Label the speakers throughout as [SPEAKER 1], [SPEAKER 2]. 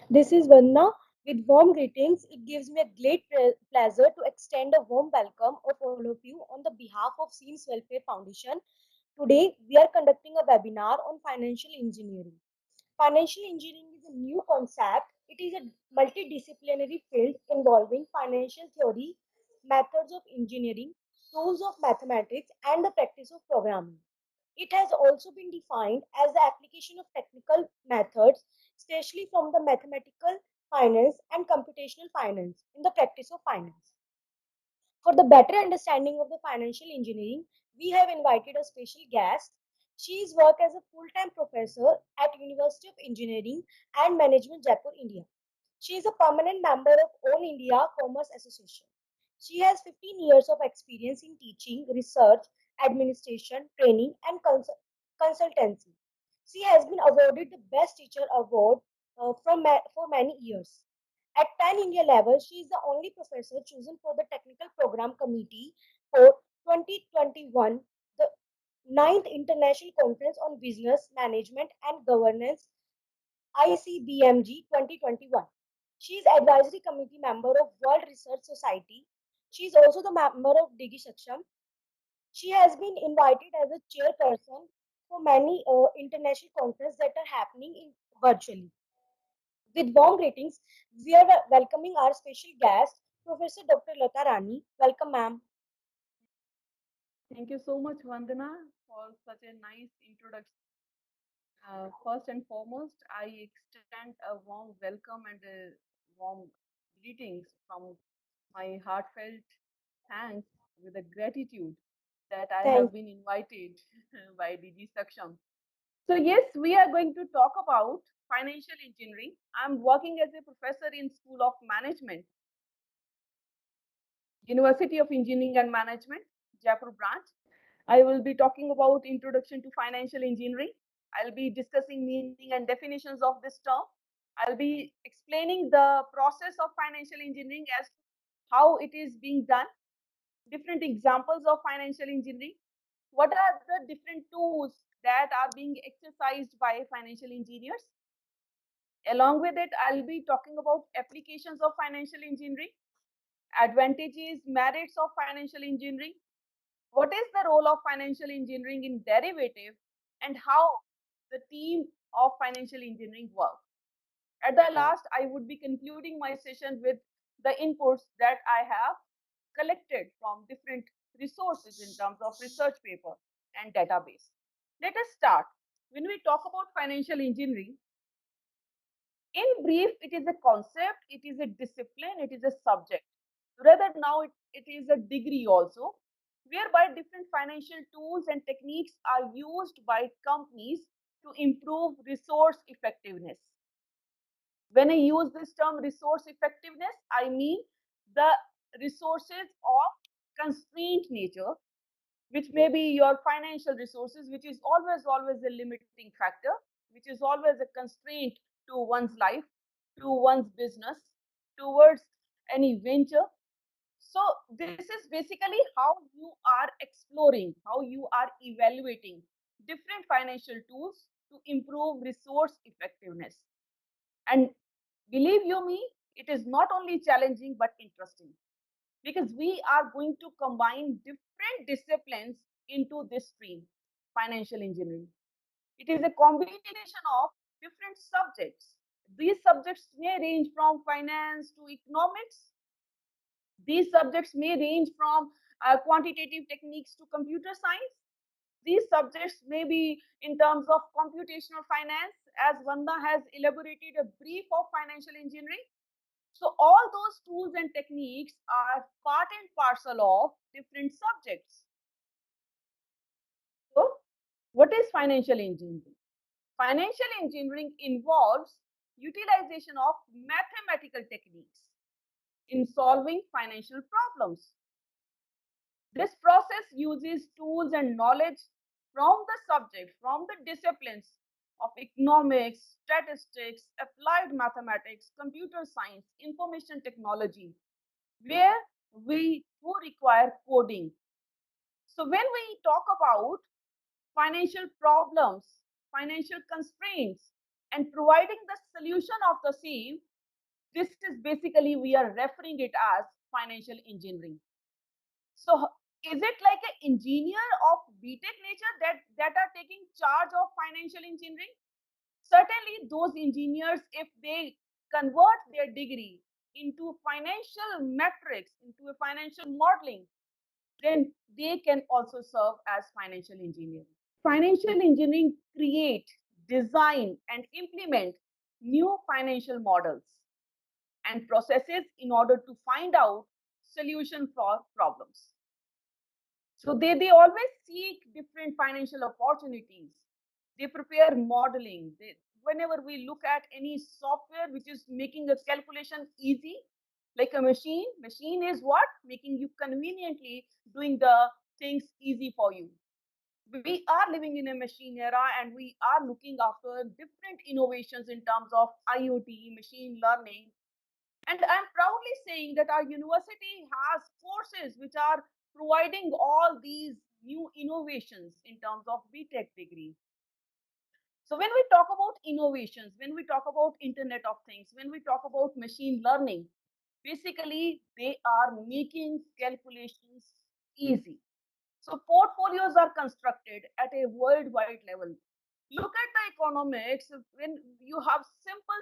[SPEAKER 1] This is Vanna. With warm greetings, it gives me a great pleasure to extend a warm welcome of all of you on the behalf of Seams Welfare Foundation. Today, we are conducting a webinar on financial engineering. Financial engineering is a new concept. It is a multidisciplinary field involving financial theory, methods of engineering, tools of mathematics, and the practice of programming. It has also been defined as the application of technical methods, especially from the mathematical finance and computational finance in the practice of finance. For the better understanding of the financial engineering, we have invited a special guest. She is work as a full-time professor at University of Engineering and Management Jaipur, India. She is a permanent member of All India Commerce Association. She has 15 years of experience in teaching, research, administration, training, and consultancy. She has been awarded the Best Teacher Award for many years. At Pan India level, she is the only professor chosen for the Technical Program Committee for 2021, the ninth International Conference on Business Management and Governance, ICBMG 2021. She is advisory committee member of World Research Society. She is also the member of Digi Saksham. She has been invited as a chairperson for many international conferences that are happening virtually. With warm greetings, we are welcoming our special guest, Professor Dr. Lata Rani. Welcome, ma'am.
[SPEAKER 2] Thank you so much, Vandana, for such a nice introduction. First and foremost, I extend a warm welcome and a warm greetings from my heartfelt thanks with a gratitude that I
[SPEAKER 1] Thank
[SPEAKER 2] have been invited by DG Saksham. So yes, we are going to talk about financial engineering. I'm working as a professor in School of Management, University of Engineering and Management, Jaipur branch. I will be talking about introduction to financial engineering. I'll be discussing meaning and definitions of this term. I'll be explaining the process of financial engineering as how it is being done, different examples of financial engineering, what are the different tools that are being exercised by financial engineers. Along with it, I'll be talking about applications of financial engineering, advantages, merits of financial engineering, what is the role of financial engineering in derivative, and how the team of financial engineering work. At the last, I would be concluding my session with the inputs that I have collected from different resources in terms of research paper and database. Let us start. When we talk about financial engineering, in brief, it is a concept, it is a discipline, it is a subject. Rather, now it is a degree also, whereby different financial tools and techniques are used by companies to improve resource effectiveness. When I use this term resource effectiveness, I mean the resources of constrained nature, which may be your financial resources, which is always a limiting factor, which is always a constraint to one's life, to one's business, towards any venture. So this is basically how you are exploring, how you are evaluating different financial tools to improve resource effectiveness. And believe you me, it is not only challenging but interesting, because we are going to combine different disciplines into this stream, financial engineering. It is a combination of different subjects. These subjects may range from finance to economics. These subjects may range from quantitative techniques to computer science. These subjects may be in terms of computational finance, as Vanda has elaborated a brief of financial engineering. So all those tools and techniques are part and parcel of different subjects. So what is financial engineering? Financial engineering involves utilization of mathematical techniques in solving financial problems. This process uses tools and knowledge from the subject, from the disciplines of economics, statistics, applied mathematics, computer science, information technology, where we do require coding. So when we talk about financial problems, financial constraints, and providing the solution of the same. This is basically we are referring it as financial engineering. So is it like an engineer of BTech nature that are taking charge of financial engineering? Certainly, those engineers, if they convert their degree into financial metrics, into a financial modeling, then they can also serve as financial engineers. Financial engineering create, design, and implement new financial models and processes in order to find out solution for problems. So they always seek different financial opportunities. They prepare modeling. Whenever we look at any software which is making a calculation easy, like a machine is what? Making you conveniently doing the things easy for you. We are living in a machine era and we are looking after different innovations in terms of IoT, machine learning, and I'm proudly saying that our university has courses which are providing all these new innovations in terms of BTech degree. So when we talk about innovations, when we talk about Internet of Things, when we talk about machine learning, basically they are making calculations easy. So portfolios are constructed at a worldwide level. Look at the economics. When you have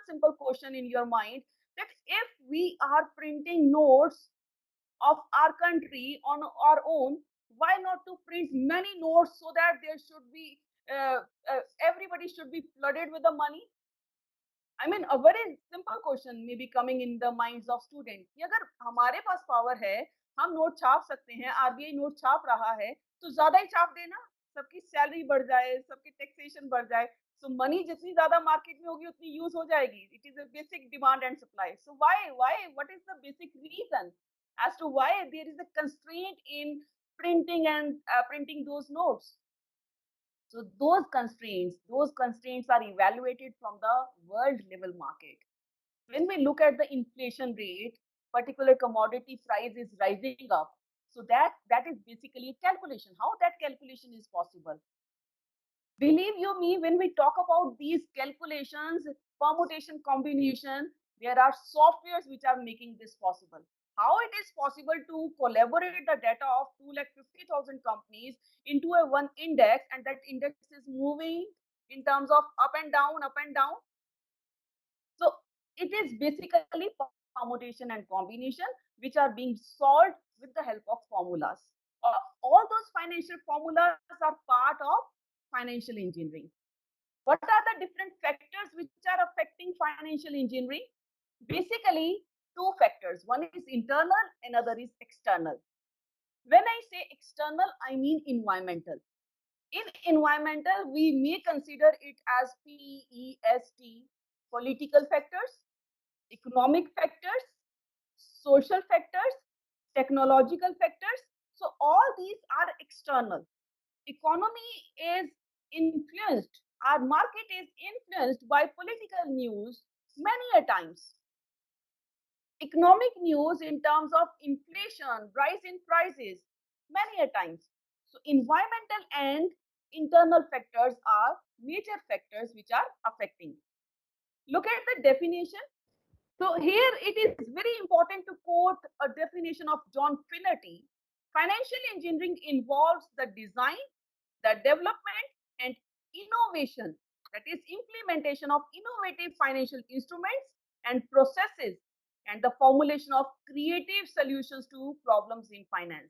[SPEAKER 2] simple question in your mind, that if we are printing notes of our country on our own, why not to print many notes so that there should be everybody should be flooded with the money? I mean, a very simple question may be coming in the minds of students कि अगर हमारे पास power है, हम note छाप सकते हैं, RBI note छाप रहा है, तो ज्यादा ही छाप देना, सबकी सैलरी बढ़ जाए, सबकी टैक्सेशन बढ़ जाए, so मनी जितनी ज्यादा मार्केट में होगी उतनी यूज हो जाएगी. It is a basic demand and supply. So what is the basic reason as to why there is a constraint in printing and printing those notes? So those constraints are evaluated from the world level market. When we look at the inflation rate, particular commodity price is rising up. So that is basically a calculation. How that calculation is possible? Believe you me, when we talk about these calculations, permutation, combination, there are softwares which are making this possible. How it is possible to collaborate the data of 250,000 companies into a one index, and that index is moving in terms of up and down, up and down. So it is basically permutation and combination which are being solved with the help of formulas. All those financial formulas are part of financial engineering. What are the different factors which are affecting financial engineering? Basically, two factors. One is internal, another is external. When I say external, I mean environmental. In environmental, we may consider it as PEST, political factors, economic factors, social factors, technological factors. So all these are external. Economy is influenced, our market is influenced by political news many a times. Economic news in terms of inflation, rise in prices, many a times. So environmental and internal factors are major factors which are affecting. Look at the definition. So here it is very important to quote a definition of John Finnerty. Financial engineering involves the design, the development, and innovation, that is implementation of innovative financial instruments and processes, and the formulation of creative solutions to problems in finance.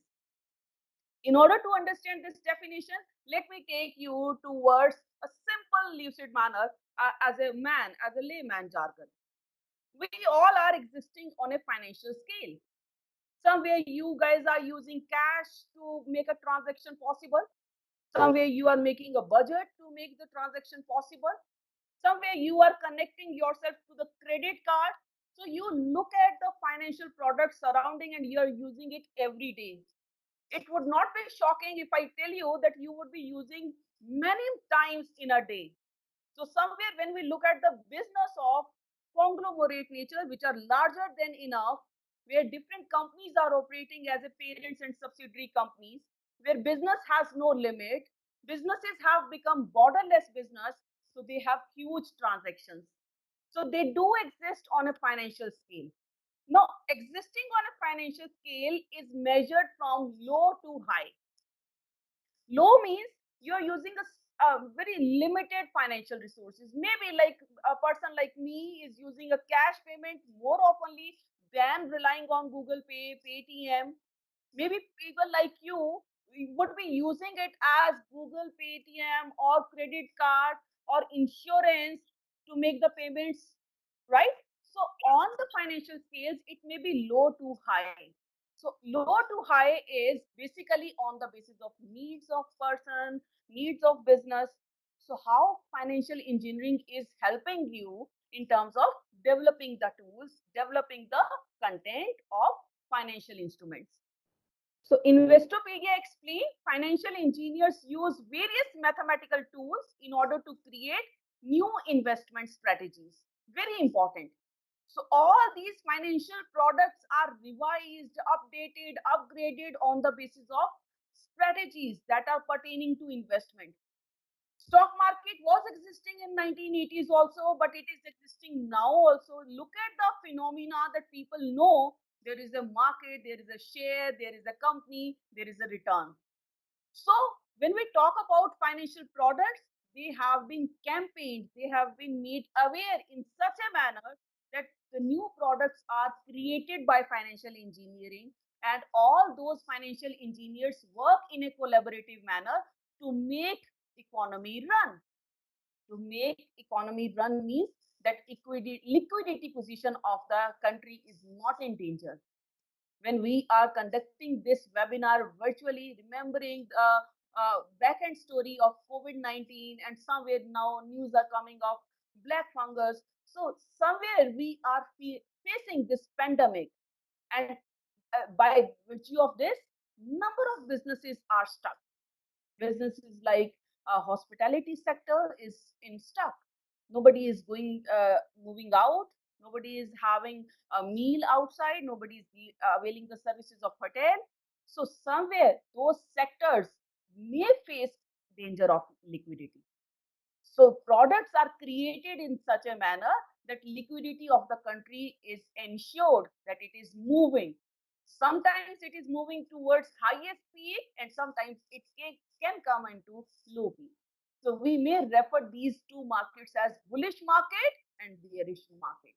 [SPEAKER 2] In order to understand this definition, let me take you towards a simple lucid manner, as a man, as a layman jargon. We all are existing on a financial scale. Somewhere you guys are using cash to make a transaction possible. Somewhere you are making a budget to make the transaction possible. Somewhere you are connecting yourself to the credit card. So you look at the financial products surrounding and you are using it every day. It would not be shocking if I tell you that you would be using many times in a day. So somewhere when we look at the business of conglomerate nature, which are larger than enough, where different companies are operating as a parents and subsidiary companies, where business has no limit, businesses have become borderless business. So they have huge transactions. So they do exist on a financial scale. Now, existing on a financial scale is measured from low to high. Low means you're using a very limited financial resources. Maybe like a person like me is using a cash payment more oftenly than relying on Google Pay, Paytm. Maybe people like you would be using it as Google Paytm or credit card or insurance to make the payments, right? So on the financial scales, it may be low to high. So low to high is basically on the basis of needs of person, needs of business. So how financial engineering is helping you in terms of developing the tools, developing the content of financial instruments. So Investopedia explained financial engineers use various mathematical tools in order to create new investment strategies. Very important. So all these financial products are revised, updated, upgraded on the basis of strategies that are pertaining to investment. Stock market was existing in 1980s also, but it is existing now also. Look at the phenomena that people know. There is a market, there is a share, there is a company, there is a return. So when we talk about financial products, they have been campaigned, they have been made aware in such a manner that the new products are created by financial engineering, and all those financial engineers work in a collaborative manner to make economy run. To make economy run means that liquidity position of the country is not in danger. When we are conducting this webinar virtually, remembering the back end story of COVID-19, and somewhere now news are coming of black fungus. So somewhere we are facing this pandemic, and by virtue of this, number of businesses are stuck. Businesses like hospitality sector is in stuck. Nobody is moving out. Nobody is having a meal outside. Nobody is availing the services of hotel. So somewhere those sectors may face danger of liquidity. So products are created in such a manner that liquidity of the country is ensured, that it is moving. Sometimes it is moving towards highest peak, and sometimes it can come into low peak. So we may refer these two markets as bullish market and bearish market.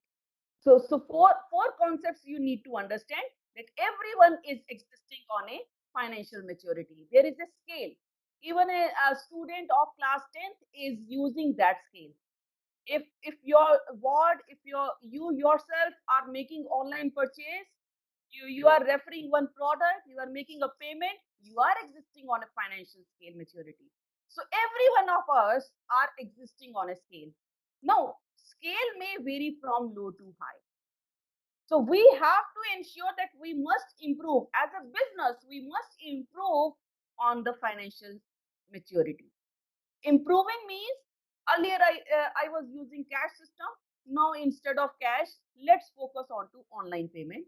[SPEAKER 2] So four concepts you need to understand: that everyone is existing on a financial maturity. There is a scale. Even a student of class 10th is using that scale. If your ward, if you yourself are making online purchase, you are referring one product, you are making a payment, you are existing on a financial scale maturity. So every one of us are existing on a scale. Now, scale may vary from low to high. So we have to ensure that we must improve as a business. We must improve on the financial maturity. Improving means earlier I was using cash system. Now instead of cash, let's focus on to online payment,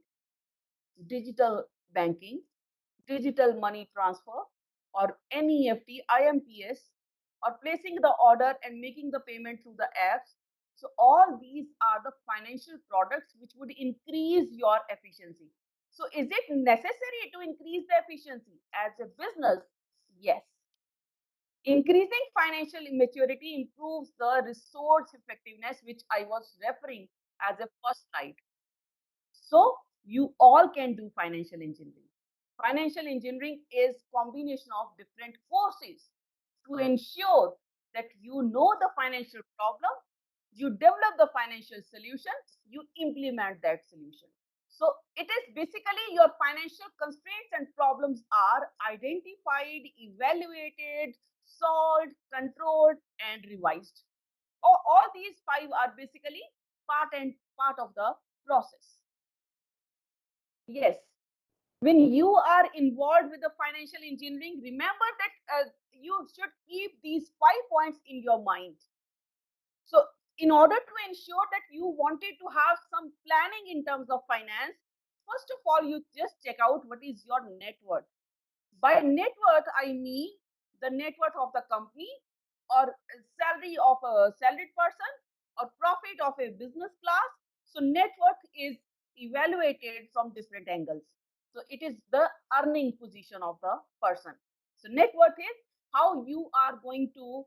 [SPEAKER 2] digital banking, digital money transfer, or NEFT, IMPS, or placing the order and making the payment through the apps. So all these are the financial products which would increase your efficiency. So is it necessary to increase the efficiency as a business? Yes. Increasing financial maturity improves the resource effectiveness, which I was referring as a first slide. So you all can do financial engineering. Financial engineering is combination of different courses to ensure that you know the financial problem, you develop the financial solution, you implement that solution. So it is basically your financial constraints and problems are identified, evaluated, solved, controlled, and revised. All these five are basically part of the process. Yes. When you are involved with the financial engineering, remember that you should keep these 5 points in your mind. So in order to ensure that you wanted to have some planning in terms of finance, first of all, you just check out what is your net worth. By net worth, I mean the net worth of the company, or salary of a salaried person or profit of a business class. So net worth is evaluated from different angles. So it is the earning position of the person. So net worth is how you are going to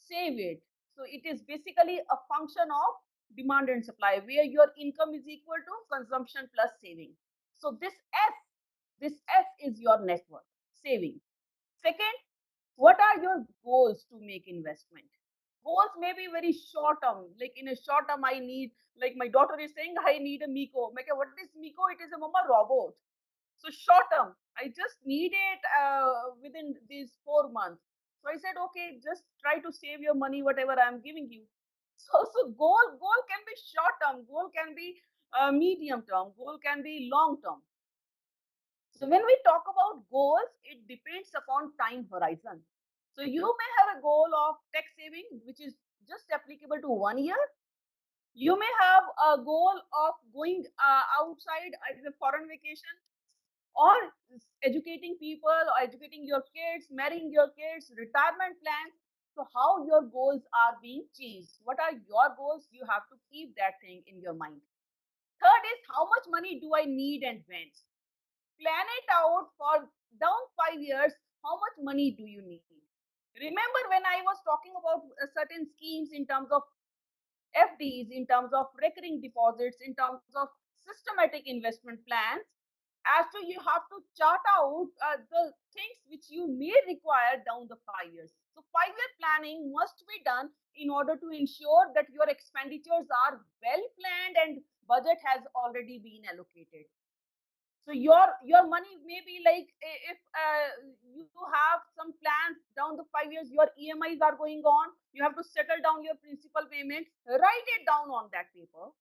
[SPEAKER 2] save it. So it is basically a function of demand and supply, where your income is equal to consumption plus saving. So this S is your net worth, saving. Second, what are your goals to make investment? Goals may be very short term. Like in a short term, I need, like my daughter is saying, I need a Miko. Like, what is Miko? It is a mama robot. So short term, I just need it within these 4 months. So I said, okay, just try to save your money, whatever I'm giving you. So goal can be short term, goal can be medium term, goal can be long term. So when we talk about goals, it depends upon time horizon. So you may have a goal of tax saving, which is just applicable to 1 year. You may have a goal of going outside as a foreign vacation, or educating people, or educating your kids, marrying your kids, retirement plans. So how your goals are being changed? What are your goals? You have to keep that thing in your mind. Third is, how much money do I need and when? Plan it out for down 5 years. How much money do you need? Remember when I was talking about certain schemes in terms of FDs, in terms of recurring deposits, in terms of systematic investment plans, as to you have to chart out the things which you may require down the 5 years. So 5 year planning must be done in order to ensure that your expenditures are well planned and budget has already been allocated. So your money may be like, if you have some plans down the 5 years, your EMIs are going on, you have to settle down your principal payments, write it down on that paper.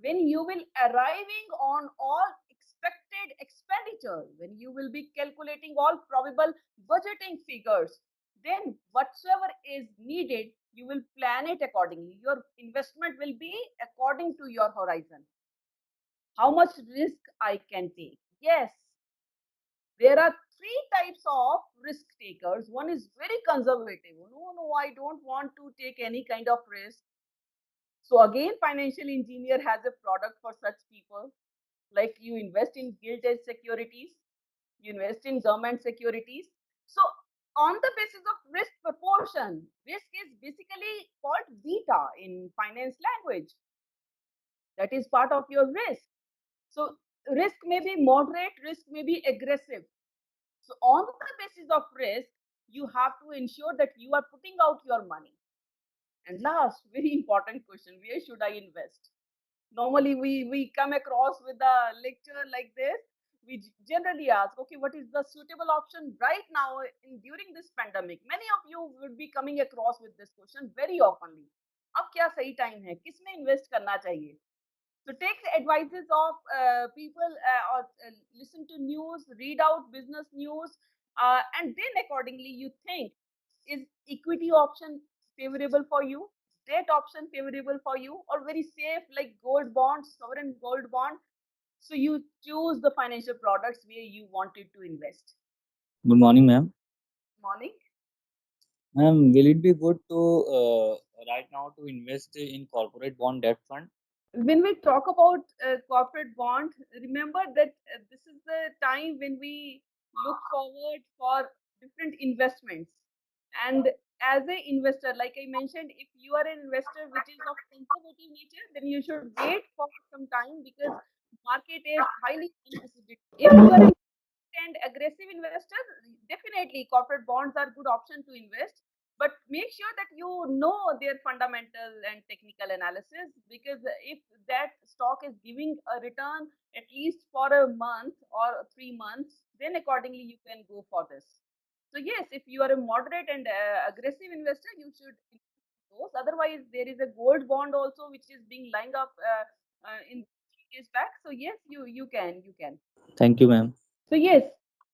[SPEAKER 2] When you will arriving on all expected expenditure, when you will be calculating all probable budgeting figures, then whatsoever is needed, you will plan it accordingly. Your investment will be according to your horizon. How much risk I can take? Yes, there are three types of risk takers. One is very conservative. No, I don't want to take any kind of risk. So again, financial engineer has a product for such people. Like, you invest in gilt-edged securities, you invest in government securities. So on the basis of risk proportion, risk is basically called beta in finance language. That is part of your risk. So risk may be moderate, risk may be aggressive. So on the basis of risk, you have to ensure that you are putting out your money. And last, very important question, where should I invest? Normally, we come across with a lecture like this. We generally ask, okay, what is the suitable option right now during this pandemic? Many of you would be coming across with this question very oftenly. अब क्या सही time है, किसमें invest करना चाहिए? So take the advices of people, or listen to news, read out business news, and then accordingly you think, is equity option favorable for you, debt option favorable for you, or very safe like gold bonds, sovereign gold bond. So you choose the financial products where you wanted to invest.
[SPEAKER 3] Good morning, ma'am.
[SPEAKER 2] Morning.
[SPEAKER 3] Ma'am, will it be good to right now to invest in corporate bond debt fund?
[SPEAKER 2] When we talk about corporate bond, remember that this is the time when we look forward for different investments. And as an investor, like I mentioned, if you are an investor which is of conservative nature, then you should wait for some time, because market is highly unprecedented. If you are an and aggressive investor, definitely corporate bonds are good option to invest. But make sure that you know their fundamental and technical analysis, because if that stock is giving a return at least for a month or 3 months, then accordingly you can go for this. So yes, if you are a moderate and aggressive investor, you should invest in those. Otherwise, there is a gold bond also which is being lined up in 3 days back. So yes, you can.
[SPEAKER 3] Thank you, ma'am.
[SPEAKER 2] So yes,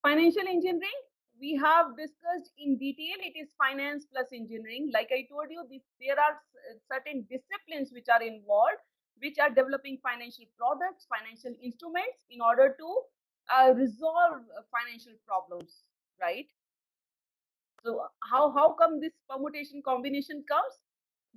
[SPEAKER 2] financial engineering, we have discussed in detail. It is finance plus engineering. Like I told you, there are certain disciplines which are involved, which are developing financial products, financial instruments in order to resolve financial problems, right? So how come this permutation combination comes?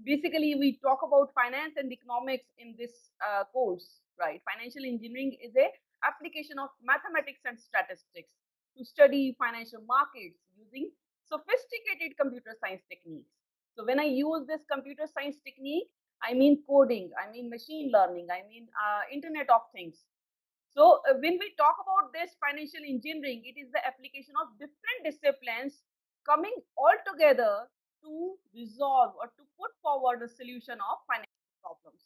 [SPEAKER 2] Basically, we talk about finance and economics in this course, right? Financial engineering is a application of mathematics and statistics to study financial markets using sophisticated computer science techniques. So when I use this computer science technique, I mean coding, I mean machine learning, I mean Internet of Things. So when we talk about this financial engineering, it is the application of different disciplines coming all together to resolve or to put forward a solution of financial problems.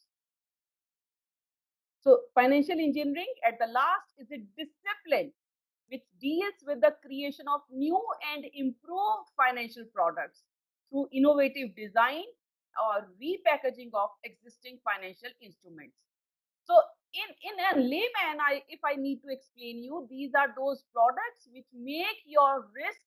[SPEAKER 2] So financial engineering at the last is a discipline which deals with the creation of new and improved financial products through innovative design or repackaging of existing financial instruments. So in a layman, if I need to explain you, these are those products which make your risk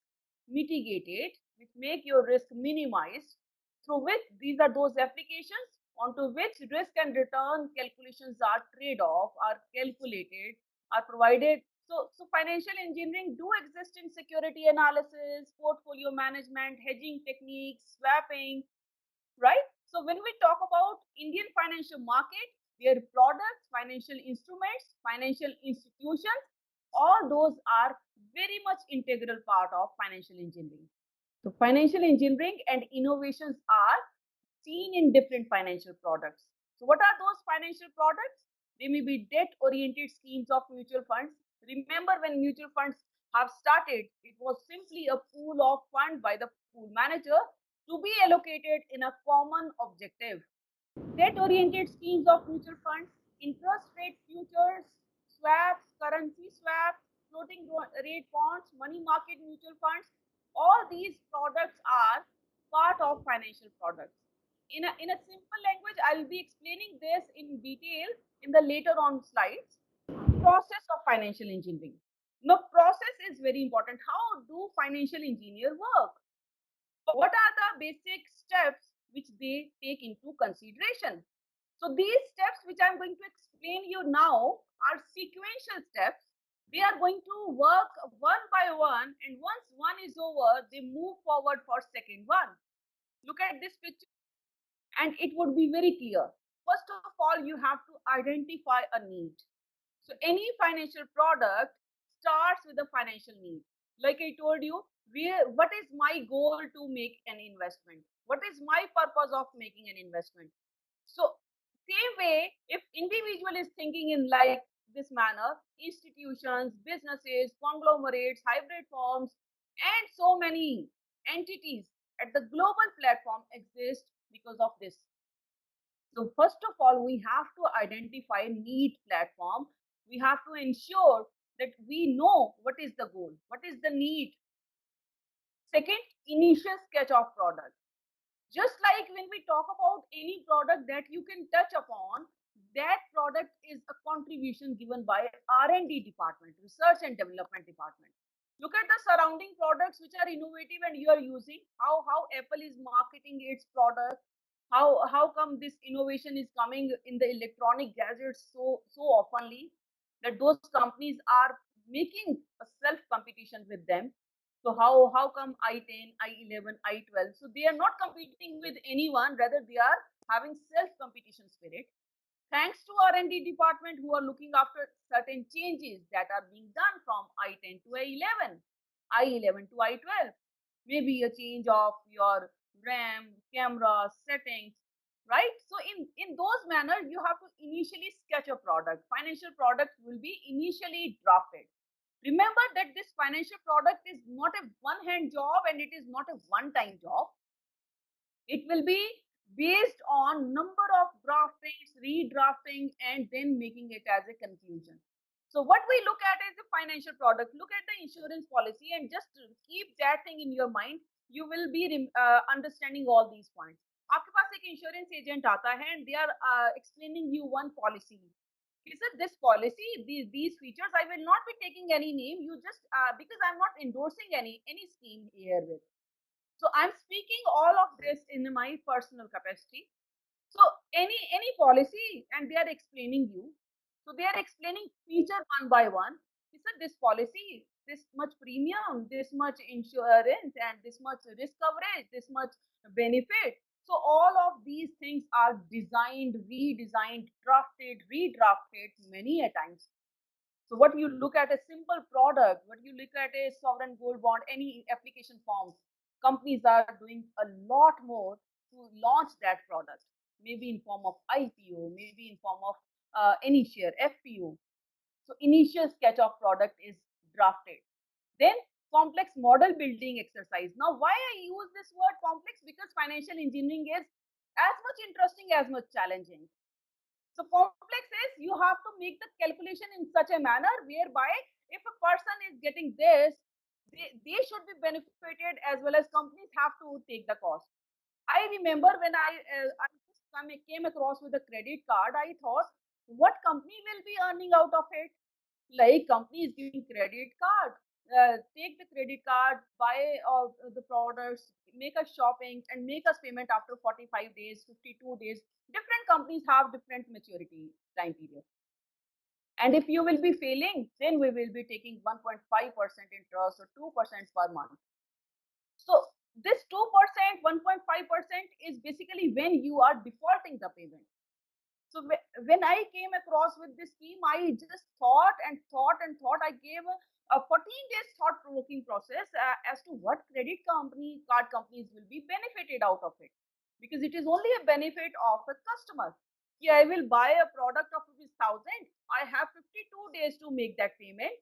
[SPEAKER 2] mitigated, which make your risk minimized, through which these are those applications onto which risk and return calculations are trade-off, are calculated, are provided. So financial engineering do exist in security analysis, portfolio management, hedging techniques, swapping, right? So when we talk about Indian financial market, their products, financial instruments, financial institutions, all those are very much integral part of financial engineering. So financial engineering and innovations are seen in different financial products. So what are those financial products? They may be debt-oriented schemes of mutual funds. Remember, when mutual funds have started, it was simply a pool of fund by the pool manager to be allocated in a common objective. Debt-oriented schemes of mutual funds, interest rate futures, swaps, currency swaps, floating rate bonds, money market mutual funds, all these products are part of financial products. In a simple language, I'll be explaining this in detail in the later on slides. Process of financial engineering. Now, process is very important. How do financial engineer work? What are the basic steps which they take into consideration? So these steps which I'm going to explain you now are sequential steps. They are going to work one by one, and once one is over, they move forward for second one. Look at this picture and it would be very clear. First of all, you have to identify a need. So any financial product starts with a financial need. Like I told you, what is my goal to make an investment? What is my purpose of making an investment? So same way, if individual is thinking in like this manner, institutions, businesses, conglomerates, hybrid firms, and so many entities at the global platform exist because of this. So first of all, we have to identify need platform. We have to ensure that we know what is the goal, what is the need. Second, initial sketch of product. Just like when we talk about any product that you can touch upon, that product is a contribution given by R&D department, research and development department. Look at the surrounding products which are innovative and you are using. How Apple is marketing its product. How come this innovation is coming in the electronic gadgets so oftenly that those companies are making a self competition with them. So how come I10, I11, I12? So they are not competing with anyone, rather they are having self competition spirit. Thanks to R&D department who are looking after certain changes that are being done from I10 to I11, I11 to I12. Maybe a change of your RAM, camera, settings, right? So in those manner, you have to initially sketch a product. Financial product will be initially drafted. Remember that this financial product is not a one-hand job and it is not a one-time job. It will be based on number of draftings, redrafting, and then making it as a conclusion. So what we look at is the financial product. Look at the insurance policy and just keep that thing in your mind. You will be understanding all these points. आपके पास एक insurance agent आता है and they are explaining you one policy. He said this policy, these features, I will not be taking any name. You just because I'm not endorsing any scheme here with. So I'm speaking all of this in my personal capacity. So any policy and they are explaining you. So they are explaining feature one by one. He said this policy this much premium, this much insurance, and this much risk coverage, this much benefit. So all of these things are designed, redesigned, drafted, redrafted many a times. So what you look at a simple product, what you look at a sovereign gold bond, any application forms, companies are doing a lot more to launch that product, maybe in form of IPO, maybe in form of any share, FPO. So initial sketch of product is drafted. Then complex model building exercise. Now why I use this word complex? Because financial engineering is as much interesting as much challenging. So complex is you have to make the calculation in such a manner whereby if a person is getting this, they should be benefited as well as companies have to take the cost. I remember when I just came across with a credit card, I thought, what company will be earning out of it? Like company is giving credit card, take the credit card, buy the products, make us shopping, and make us payment after 45 days, 52 days. Different companies have different maturity time period. And if you will be failing, then we will be taking 1.5% interest or 2% per month. So this 2%, 1.5% is basically when you are defaulting the payment. So when I came across with this scheme, I just thought and thought and thought. I gave a 14 days thought provoking process as to what card companies will be benefited out of it, because it is only a benefit of a customer. Yeah, I will buy a product of rupees 1000. I have 52 days to make that payment.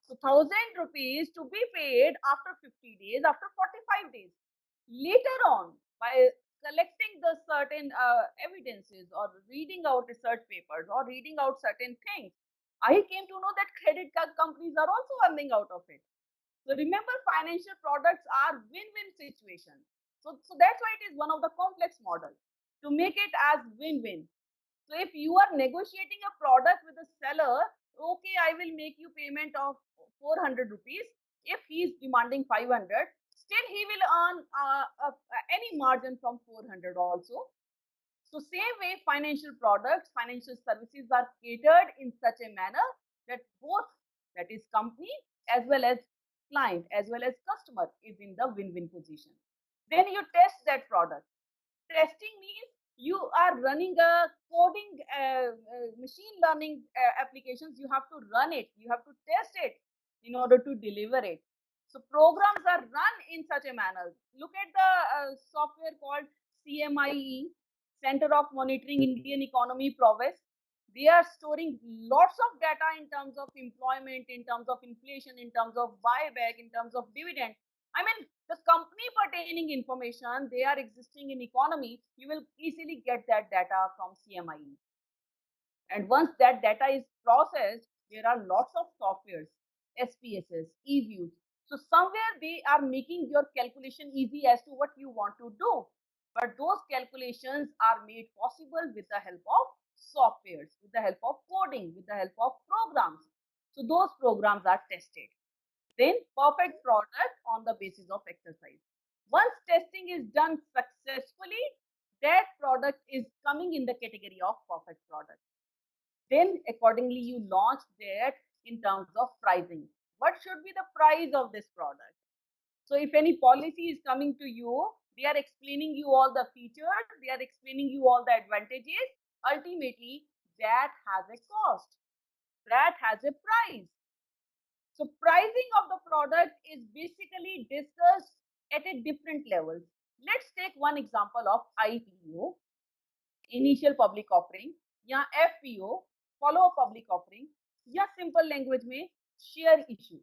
[SPEAKER 2] So 1000 rupees to be paid after 50 days, after 45 days. Later on, by collecting the certain evidences or reading out research papers or reading out certain things, I came to know that credit card companies are also earning out of it. So remember, financial products are win-win situation. So that's why it is one of the complex model to make it as win-win. So if you are negotiating a product with a seller, okay, I will make you payment of 400 rupees. If he is demanding 500, still he will earn any margin from 400 also. So same way, financial products, financial services are catered in such a manner that both, that is company as well as client as well as customer, is in the win-win position. Then you test that product. Testing means you are running a coding machine learning applications. You have to run it, you have to test it in order to deliver it. So programs are run in such a manner. Look at the software called CMIE, Center of Monitoring Indian Economy Progress. They are storing lots of data in terms of employment, in terms of inflation, in terms of buyback, in terms of dividend. I mean, the company pertaining information, they are existing in economy, you will easily get that data from CMIE. And once that data is processed, there are lots of softwares, SPSS, eViews. So somewhere they are making your calculation easy as to what you want to do. But those calculations are made possible with the help of softwares, with the help of coding, with the help of programs. So those programs are tested. Then perfect product on the basis of exercise. Once testing is done successfully, that product is coming in the category of perfect product. Then accordingly you launch that in terms of pricing. What should be the price of this product? So if any policy is coming to you, they are explaining you all the features, they are explaining you all the advantages. Ultimately, that has a cost, that has a price. So pricing of the product is basically discussed at a different level. Let's take one example of IPO, initial public offering, या FPO, follow public offering, या simple language में share issue.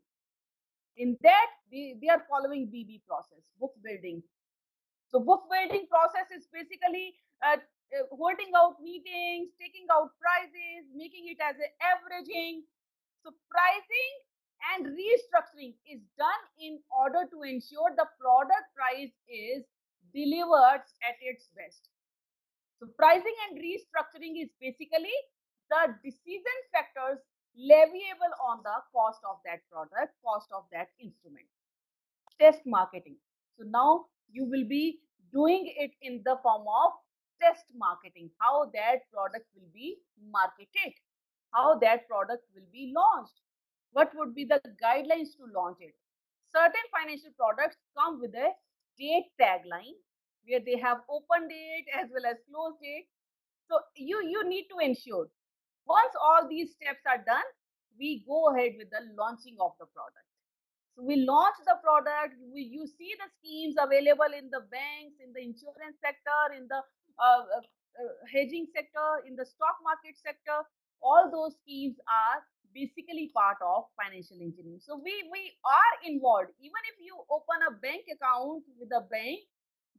[SPEAKER 2] In that, they are following BB process, book building. So book building process is basically holding out meetings, taking out prices, making it as an averaging. So pricing and restructuring is done in order to ensure the product price is delivered at its best. So pricing and restructuring is basically the decision factors leviable on the cost of that product, cost of that instrument. Test marketing. So now you will be doing it in the form of test marketing, how that product will be marketed, how that product will be launched. what would be the guidelines to launch it. Certain financial products come with a date tagline where they have open date as well as close date. So you need to ensure once all these steps are done, we go ahead with the launching of the product. So we launch the product. You see the schemes available in the banks, in the insurance sector, in the hedging sector, in the stock market sector. All those schemes are basically part of financial engineering. So we are involved. Even if you open a bank account with a bank,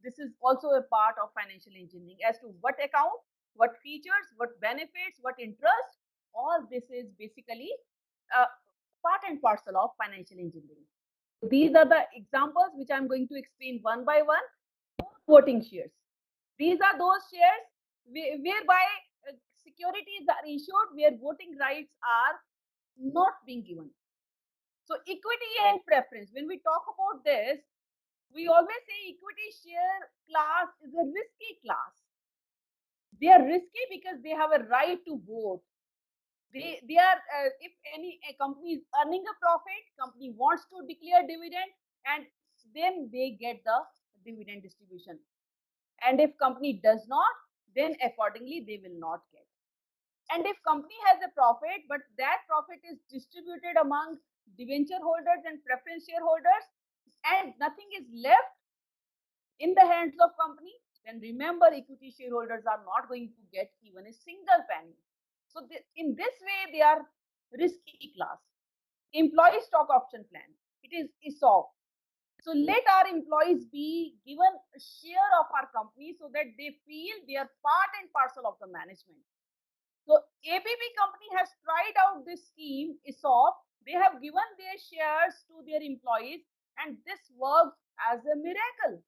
[SPEAKER 2] this is also a part of financial engineering as to what account, what features, what benefits, what interest. All this is basically uh, part and parcel of financial engineering. These are the examples which I'm going to explain one by one. Voting shares. These are those shares whereby securities are issued where voting rights are not being given. So equity and preference. When we talk about this, we always say equity share class is a risky class. They are risky because they have a right to vote. They are if any a company is earning a profit, company wants to declare dividend, and then they get the dividend distribution. And if company does not, then accordingly they will not get. And if company has a profit, but that profit is distributed among debenture holders and preference shareholders, and nothing is left in the hands of company, then remember equity shareholders are not going to get even a single penny. So in this way, they are risky class. Employee stock option plan. It is ESOP. So let our employees be given a share of our company so that they feel they are part and parcel of the management. So ABB company has tried out this scheme, ESOP. They have given their shares to their employees, and this worked as a miracle.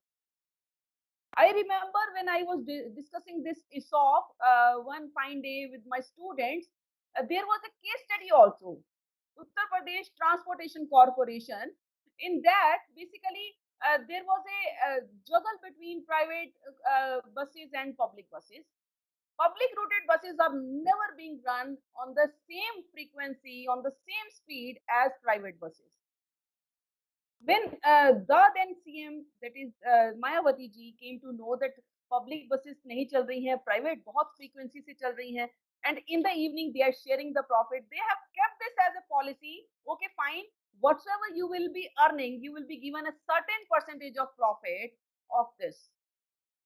[SPEAKER 2] I remember when I was discussing this ESOP one fine day with my students, there was a case study also. Uttar Pradesh Transportation Corporation. In that, basically, there was a juggle between private buses and public buses. Public routed buses are never being run on the same frequency, on the same speed as private buses. When the then CM, that is Mayawati ji, came to know that public buses नहीं चल रही हैं, private बहुत frequency से चल रही हैं, and in the evening they are sharing the profit. They have kept this as a policy. Okay, fine. Whatsoever you will be earning, you will be given a certain percentage of profit of this.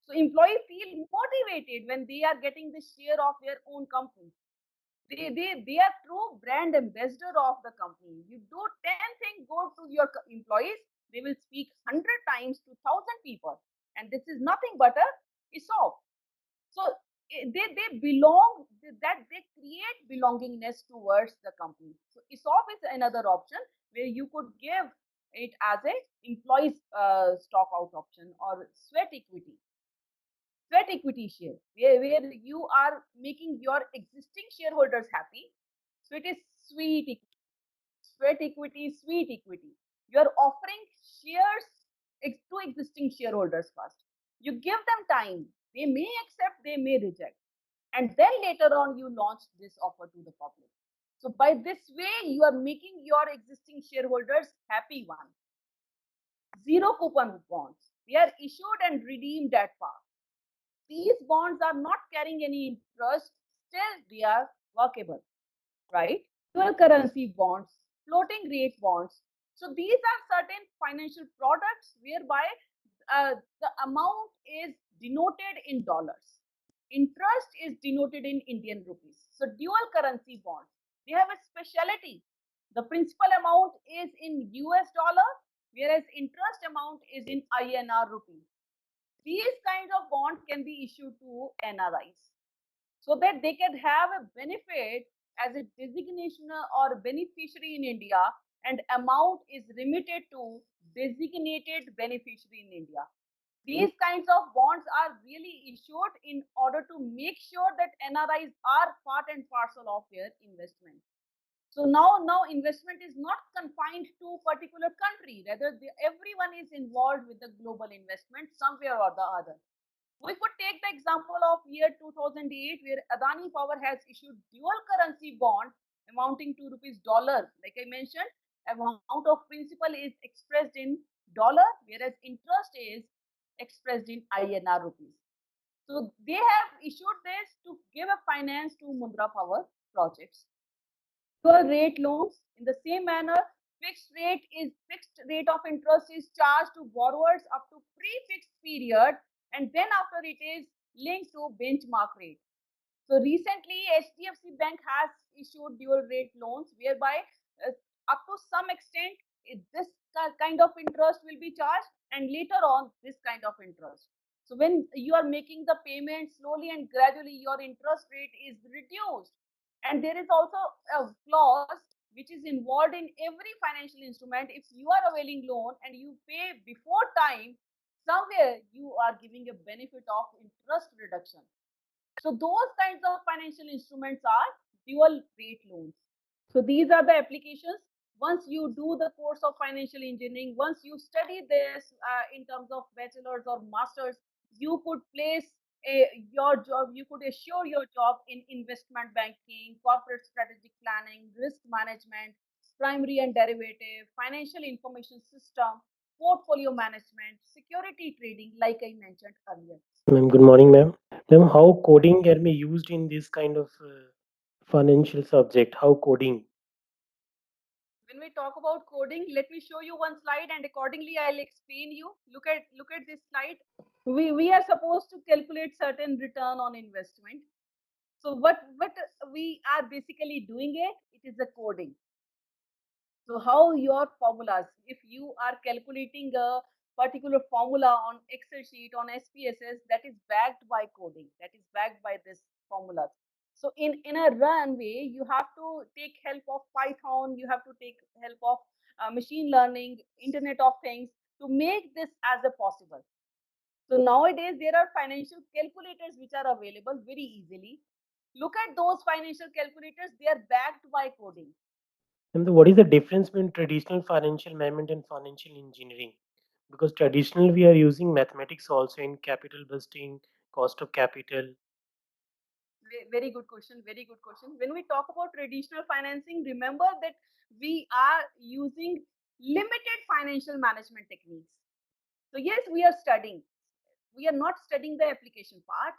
[SPEAKER 2] So employees feel motivated when they are getting the share of their own company. They are true brand ambassador of the company. You do 10 things good to your employees, they will speak 100 times to 1,000 people. And this is nothing but a ESOP. So they belong, that they create belongingness towards the company. So ESOP is another option where you could give it as a employees stock out option or sweat equity share, where you are making your existing shareholders happy. So it is sweet equity, sweat equity, sweet equity. You are offering shares to existing shareholders first. You give them time. They may accept, they may reject. And then later on, you launch this offer to the public. So by this way, you are making your existing shareholders happy one. Zero coupon bonds. They are issued and redeemed at par. These bonds are not carrying any interest, still they are workable, right? Dual currency bonds, floating rate bonds. So these are certain financial products whereby the amount is denoted in dollars. Interest is denoted in Indian rupees. So dual currency bonds, they have a specialty. The principal amount is in US dollar, whereas interest amount is in INR rupee. These kinds of bonds can be issued to NRIs so that they can have a benefit as a designation or beneficiary in India, and amount is remitted to designated beneficiary in India. These kinds of bonds are really issued in order to make sure that NRIs are part and parcel of their investment. So now investment is not confined to particular country. Rather, everyone is involved with the global investment somewhere or the other. We could take the example of year 2008, where Adani Power has issued dual currency bond amounting to rupees dollar. Like I mentioned, amount of principal is expressed in dollar, whereas interest is expressed in INR rupees. So they have issued this to give a finance to Mundra Power projects. Your rate loans in the same manner, fixed rate of interest is charged to borrowers up to pre-fixed period, and then after it is linked to benchmark rate. So recently, HDFC Bank has issued dual rate loans whereby uh, up to some extent this kind of interest will be charged, and later on this kind of interest. So when you are making the payment slowly and gradually, your interest rate is reduced. And there is also a clause which is involved in every financial instrument. If you are availing loan and you pay before time, somewhere you are giving a benefit of interest reduction. So those kinds of financial instruments are dual rate loans. So these are the applications. Once you do the course of financial engineering, once you study this in terms of bachelor's or master's, you could place your job, you could assure your job in investment banking, corporate strategic planning, risk management, primary and derivative, financial information system, portfolio management, security trading, like I mentioned earlier.
[SPEAKER 4] Ma'am, good morning, ma'am. Ma'am, how coding can be used in this kind of financial subject? How coding?
[SPEAKER 2] When we talk about coding, let me show you one slide and accordingly I'll explain you. Look at this slide. We are supposed to calculate certain return on investment. So what we are basically doing it is a coding. So how your formulas, if you are calculating a particular formula on Excel sheet, on SPSS, that is backed by coding, that is backed by this formulas. So in a run way, you have to take help of Python, you have to take help of machine learning, Internet of Things to make this as a possible. So nowadays there are financial calculators which are available very easily. Look at those financial calculators, they are backed by coding.
[SPEAKER 4] And what is the difference between traditional financial management and financial engineering? Because traditional we are using mathematics also in capital budgeting, cost of capital.
[SPEAKER 2] Very good question. Very good question. When we talk about traditional financing, remember that we are using limited financial management techniques. So, yes, we are studying. We are not studying the application part.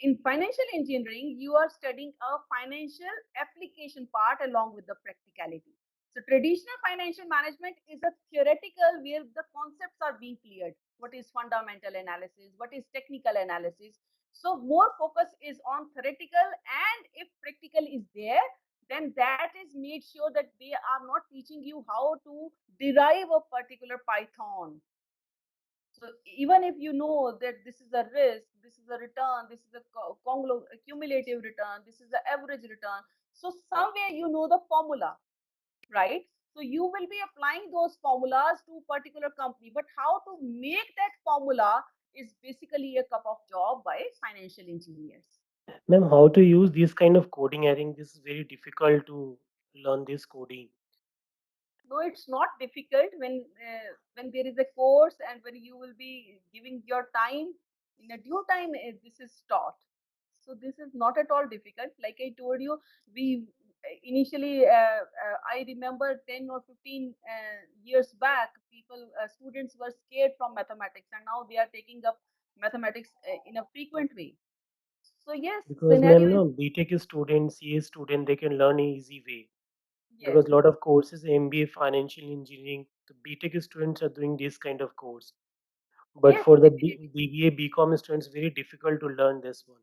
[SPEAKER 2] In financial engineering, you are studying a financial application part along with the practicality. So traditional financial management is a theoretical where the concepts are being cleared. What is fundamental analysis? What is technical analysis? So more focus is on theoretical, and if practical is there, then that is made sure that they are not teaching you how to derive a particular Python. So even if you know that this is a risk, this is a return, this is a cumulative return, this is the average return. So somewhere you know the formula, right? So you will be applying those formulas to particular company, but how to make that formula is basically a cup of job by financial engineers.
[SPEAKER 4] Ma'am, how to use this kind of coding? I think this is very difficult to learn this coding.
[SPEAKER 2] No, it's not difficult when there is a course and when you will be giving your time in a due time. This is taught, so this is not at all difficult. Like I told you, we initially I remember 10 or 15 years back, people students were scared from mathematics, and now they are taking up mathematics in a frequent way. So yes,
[SPEAKER 4] Because
[SPEAKER 2] scenario
[SPEAKER 4] ma'am,
[SPEAKER 2] is
[SPEAKER 4] no, BTech student, CA student, they can learn easy way.
[SPEAKER 2] yes,
[SPEAKER 4] Because a lot of courses, MBA, financial engineering, the BTech students are doing this kind of course. But
[SPEAKER 2] yes,
[SPEAKER 4] for the
[SPEAKER 2] definitely.
[SPEAKER 4] BBA, BCom students, very difficult to learn this one.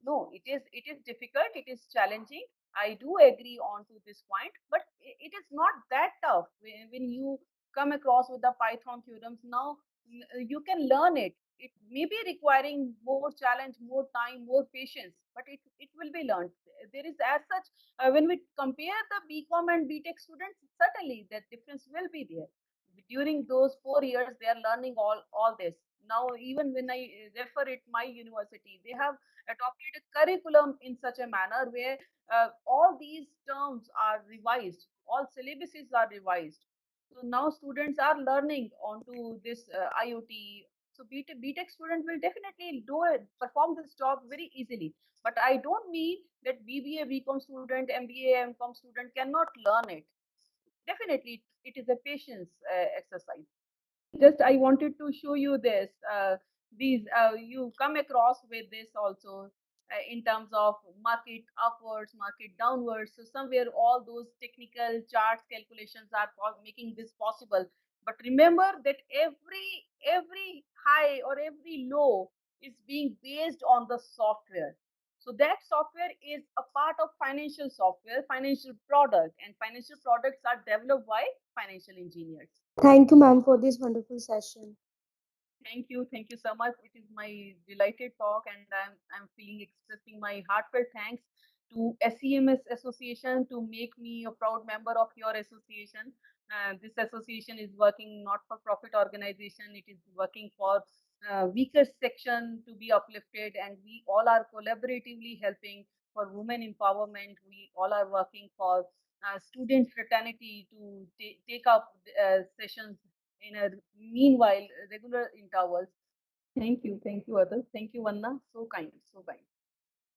[SPEAKER 2] No, it is difficult, it is challenging. I do agree on to this point, but it is not that tough when you come across with the Python theorems. Now you can learn it. It may be requiring more challenge, more time, more patience, but it will be learned. There is as such when we compare the BCom and BTech students, certainly that difference will be there. During those 4 years, they are learning all this. Now, even when I refer it my university, they have adopted a curriculum in such a manner where all these terms are revised, all syllabuses are revised. So now students are learning onto this IoT. So BTech student will definitely do it, perform this job very easily. But I don't mean that BBA, BCom student, MBA, MCom student cannot learn it. Definitely, it is a patience exercise. Just I wanted to show you this. These you come across with this also in terms of market upwards, market downwards. So somewhere all those technical charts calculations are making this possible. But remember that every high or every low is being based on the software. So that software is a part of financial software, financial product, and financial products are developed by financial engineers.
[SPEAKER 1] Thank you, ma'am, for this wonderful session.
[SPEAKER 2] Thank you so much. It is my delighted talk, and I'm feeling expressing my heartfelt thanks to SEMS Association to make me a proud member of your association. This association is working not for profit organization. It is working for weaker section to be uplifted, and we all are collaboratively helping for women empowerment. We all are working for student fraternity to take up sessions in a meanwhile regular intervals. Thank you, Adil. Thank you, Vanna. So kind, so kind.